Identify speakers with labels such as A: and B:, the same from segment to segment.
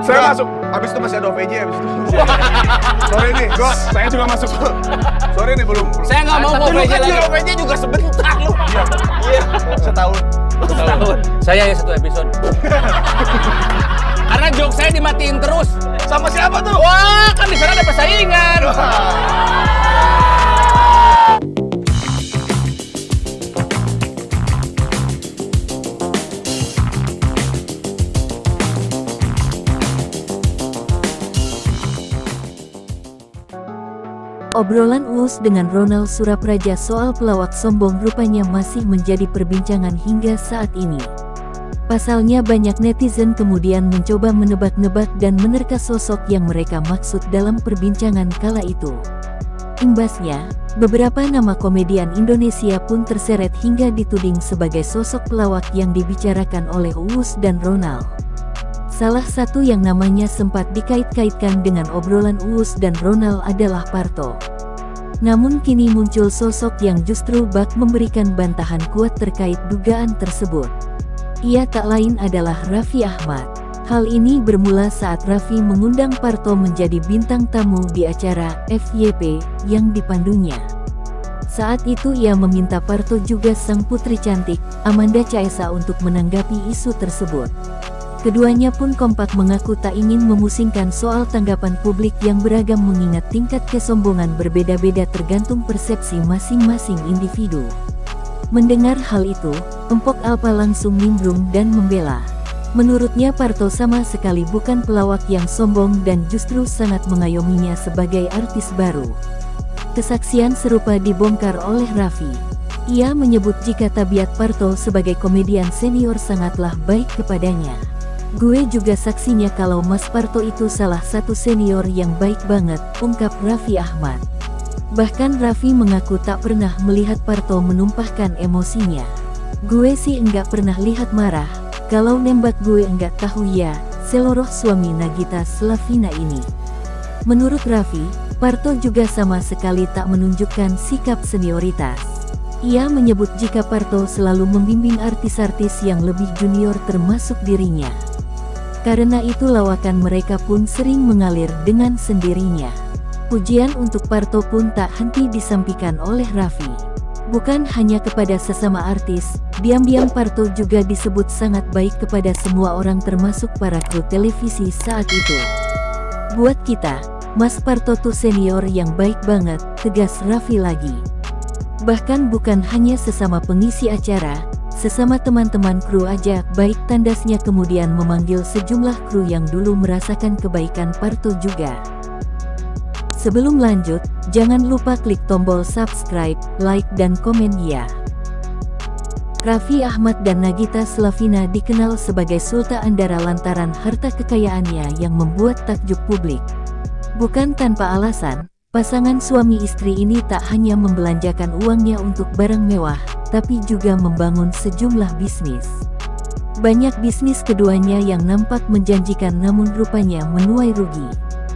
A: Saya masuk.
B: Habis itu masih ada OVJ habis itu. Sorry nih,
A: Saya juga masuk.
B: sorry nih belum.
C: Saya nggak mau
D: Tapi lu
C: OVJ
D: kan
C: lagi.
D: di OVJ juga sebentar lu.
B: Iya, setahun.
C: Saya ya 1 episode. Karena joke saya dimatiin terus.
D: Sama siapa tuh?
C: Wah, kan di sana ada persaingan.
E: Obrolan Uus dengan Ronald Surapraja soal pelawak sombong rupanya masih menjadi perbincangan hingga saat ini. Pasalnya banyak netizen kemudian mencoba menebak-nebak dan menerka sosok yang mereka maksud dalam perbincangan kala itu. Imbasnya, beberapa nama komedian Indonesia pun terseret hingga dituding sebagai sosok pelawak yang dibicarakan oleh Uus dan Ronald. Salah satu yang namanya sempat dikait-kaitkan dengan obrolan Uus dan Ronald adalah Parto. Namun kini muncul sosok yang justru bak memberikan bantahan kuat terkait dugaan tersebut. Ia tak lain adalah Raffi Ahmad. Hal ini bermula saat Raffi mengundang Parto menjadi bintang tamu di acara FYP yang dipandunya. Saat itu ia meminta Parto juga sang putri cantik, Amanda Caesa untuk menanggapi isu tersebut. Keduanya pun kompak mengaku tak ingin memusingkan soal tanggapan publik yang beragam mengingat tingkat kesombongan berbeda-beda tergantung persepsi masing-masing individu. Mendengar hal itu, Empok Alpa langsung nimbrung dan membela. Menurutnya Parto sama sekali bukan pelawak yang sombong dan justru sangat mengayominya sebagai artis baru. Kesaksian serupa dibongkar oleh Raffi. Ia menyebut jika tabiat Parto sebagai komedian senior sangatlah baik kepadanya. Gue juga saksinya kalau Mas Parto itu salah satu senior yang baik banget, ungkap Raffi Ahmad. Bahkan Raffi mengaku tak pernah melihat Parto menumpahkan emosinya. Gue sih enggak pernah lihat marah, kalau nembak gue enggak tahu ya, seloroh suami Nagita Slavina ini. Menurut Raffi, Parto juga sama sekali tak menunjukkan sikap senioritas. Ia menyebut jika Parto selalu membimbing artis-artis yang lebih junior termasuk dirinya. Karena itu lawakan mereka pun sering mengalir dengan sendirinya. Pujian untuk Parto pun tak henti disampaikan oleh Raffi. Bukan hanya kepada sesama artis, diam-diam Parto juga disebut sangat baik kepada semua orang termasuk para kru televisi saat itu. Buat kita, Mas Parto tuh senior yang baik banget, tegas Raffi lagi. Bahkan bukan hanya sesama pengisi acara, sesama teman-teman kru aja baik, tandasnya kemudian memanggil sejumlah kru yang dulu merasakan kebaikan Parto juga. Sebelum lanjut, jangan lupa klik tombol subscribe, like dan komen ya. Raffi Ahmad dan Nagita Slavina dikenal sebagai Sulta Andara lantaran harta kekayaannya yang membuat takjub publik. Bukan tanpa alasan, pasangan suami istri ini tak hanya membelanjakan uangnya untuk barang mewah, tapi juga membangun sejumlah bisnis. Banyak bisnis keduanya yang nampak menjanjikan namun rupanya menuai rugi.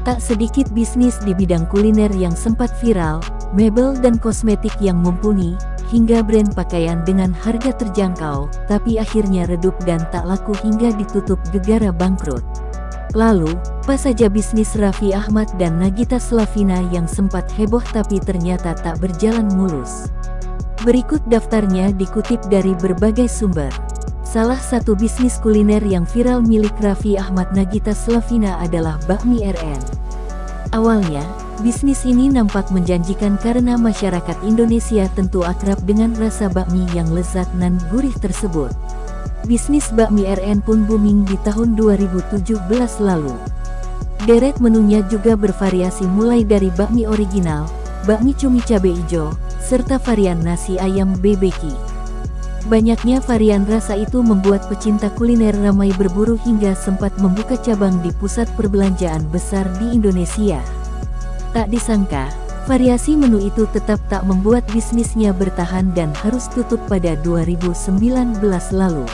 E: Tak sedikit bisnis di bidang kuliner yang sempat viral, mebel dan kosmetik yang mumpuni, hingga brand pakaian dengan harga terjangkau, tapi akhirnya redup dan tak laku hingga ditutup gegara bangkrut. Lalu, apa saja bisnis Raffi Ahmad dan Nagita Slavina yang sempat heboh tapi ternyata tak berjalan mulus? Berikut daftarnya dikutip dari berbagai sumber. Salah satu bisnis kuliner yang viral milik Raffi Ahmad Nagita Slavina adalah bakmi RN. Awalnya, bisnis ini nampak menjanjikan karena masyarakat Indonesia tentu akrab dengan rasa bakmi yang lezat dan gurih tersebut. Bisnis bakmi RN pun booming di tahun 2017 lalu. Deret menunya juga bervariasi mulai dari bakmi original, bakmi cumi cabe ijo, serta varian nasi ayam BBQ. Banyaknya varian rasa itu membuat pecinta kuliner ramai berburu hingga sempat membuka cabang di pusat perbelanjaan besar di Indonesia. Tak disangka, variasi menu itu tetap tak membuat bisnisnya bertahan dan harus tutup pada 2019 lalu.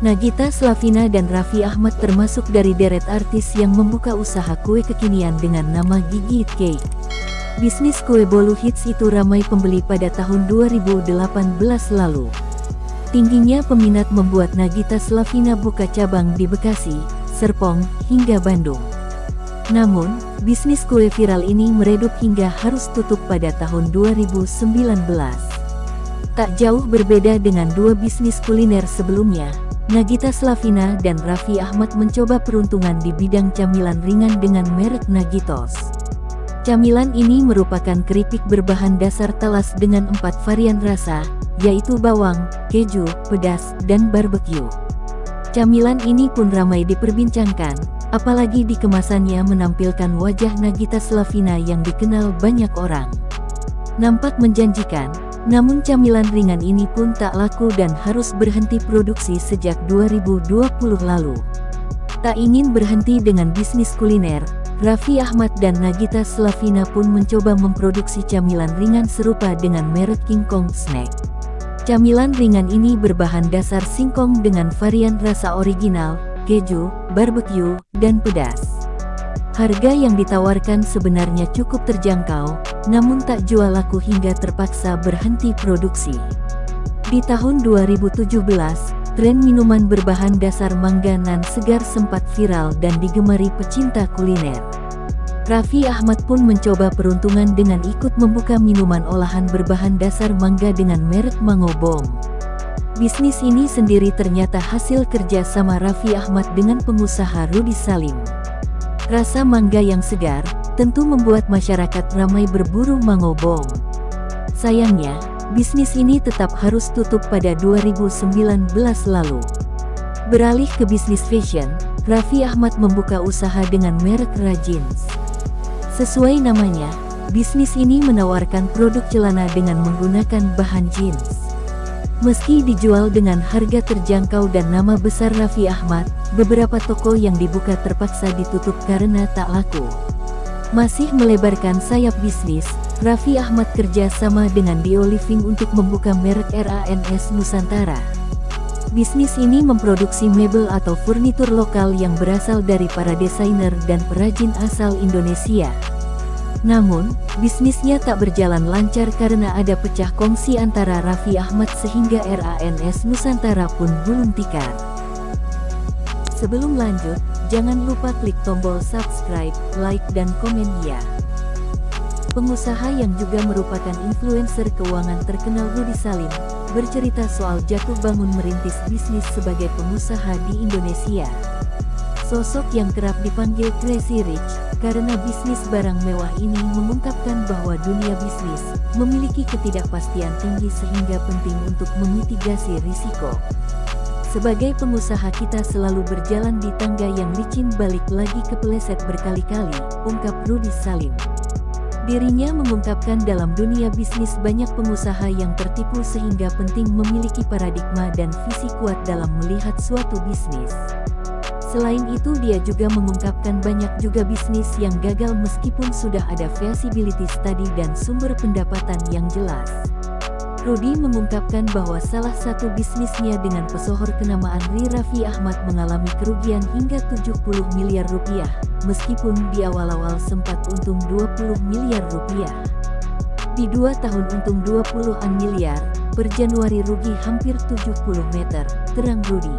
E: Nagita Slavina dan Raffi Ahmad termasuk dari deret artis yang membuka usaha kue kekinian dengan nama Gigi Eat Cake. Bisnis kue bolu hits itu ramai pembeli pada tahun 2018 lalu. Tingginya peminat membuat Nagita Slavina buka cabang di Bekasi, Serpong, hingga Bandung. Namun, bisnis kue viral ini meredup hingga harus tutup pada tahun 2019. Tak jauh berbeda dengan dua bisnis kuliner sebelumnya, Nagita Slavina dan Raffi Ahmad mencoba peruntungan di bidang camilan ringan dengan merek Nagitos. Camilan ini merupakan keripik berbahan dasar talas dengan 4 varian rasa, yaitu bawang, keju, pedas, dan barbeque. Camilan ini pun ramai diperbincangkan, apalagi di kemasannya menampilkan wajah Nagita Slavina yang dikenal banyak orang. Nampak menjanjikan, namun camilan ringan ini pun tak laku dan harus berhenti produksi sejak 2020 lalu. Tak ingin berhenti dengan bisnis kuliner, Raffi Ahmad dan Nagita Slavina pun mencoba memproduksi camilan ringan serupa dengan merek King Kong Snack. Camilan ringan ini berbahan dasar singkong dengan varian rasa original, keju, barbeque, dan pedas. Harga yang ditawarkan sebenarnya cukup terjangkau, namun tak jual laku hingga terpaksa berhenti produksi. Di tahun 2017, tren minuman berbahan dasar mangga nan segar sempat viral dan digemari pecinta kuliner. Raffi Ahmad pun mencoba peruntungan dengan ikut membuka minuman olahan berbahan dasar mangga dengan merek Mango Bomb. Bisnis ini sendiri ternyata hasil kerja sama Raffi Ahmad dengan pengusaha Rudy Salim. Rasa mangga yang segar tentu membuat masyarakat ramai berburu Mango Bomb. Sayangnya, bisnis ini tetap harus tutup pada 2019 lalu. Beralih ke bisnis fashion, Raffi Ahmad membuka usaha dengan merek Rajins. Sesuai namanya, bisnis ini menawarkan produk celana dengan menggunakan bahan jeans. Meski dijual dengan harga terjangkau dan nama besar Raffi Ahmad, beberapa toko yang dibuka terpaksa ditutup karena tak laku. Masih melebarkan sayap bisnis, Raffi Ahmad kerja sama dengan Dio Living untuk membuka merek RANS Nusantara. Bisnis ini memproduksi mebel atau furnitur lokal yang berasal dari para desainer dan perajin asal Indonesia. Namun, bisnisnya tak berjalan lancar karena ada pecah kongsi antara Raffi Ahmad sehingga RANS Nusantara pun gulung tikar. Sebelum lanjut, jangan lupa klik tombol subscribe, like, dan komen ya. Pengusaha yang juga merupakan influencer keuangan terkenal Rudy Salim, bercerita soal jatuh bangun merintis bisnis sebagai pengusaha di Indonesia. Sosok yang kerap dipanggil Crazy Rich, karena bisnis barang mewah ini mengungkapkan bahwa dunia bisnis memiliki ketidakpastian tinggi sehingga penting untuk memitigasi risiko. Sebagai pengusaha kita selalu berjalan di tangga yang licin, balik lagi kepeleset berkali-kali, ungkap Rudy Salim. Dirinya mengungkapkan dalam dunia bisnis banyak pengusaha yang tertipu sehingga penting memiliki paradigma dan visi kuat dalam melihat suatu bisnis. Selain itu dia juga mengungkapkan banyak juga bisnis yang gagal meskipun sudah ada feasibility study dan sumber pendapatan yang jelas. Rudy mengungkapkan bahwa salah satu bisnisnya dengan pesohor kenamaan Raffi Ahmad mengalami kerugian hingga 70 miliar rupiah, meskipun di awal-awal sempat untung 20 miliar rupiah. Di 2 tahun untung 20-an miliar, per Januari rugi hampir 70 meter, terang Rudy.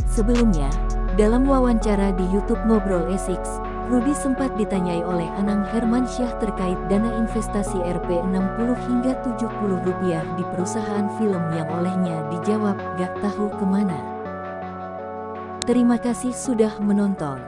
E: Sebelumnya, dalam wawancara di YouTube Ngobrol Esix, Rudy sempat ditanyai oleh Anang Hermansyah terkait dana investasi Rp60 hingga 70 rupiah di perusahaan film yang olehnya dijawab, "Gak tahu kemana." Terima kasih sudah menonton.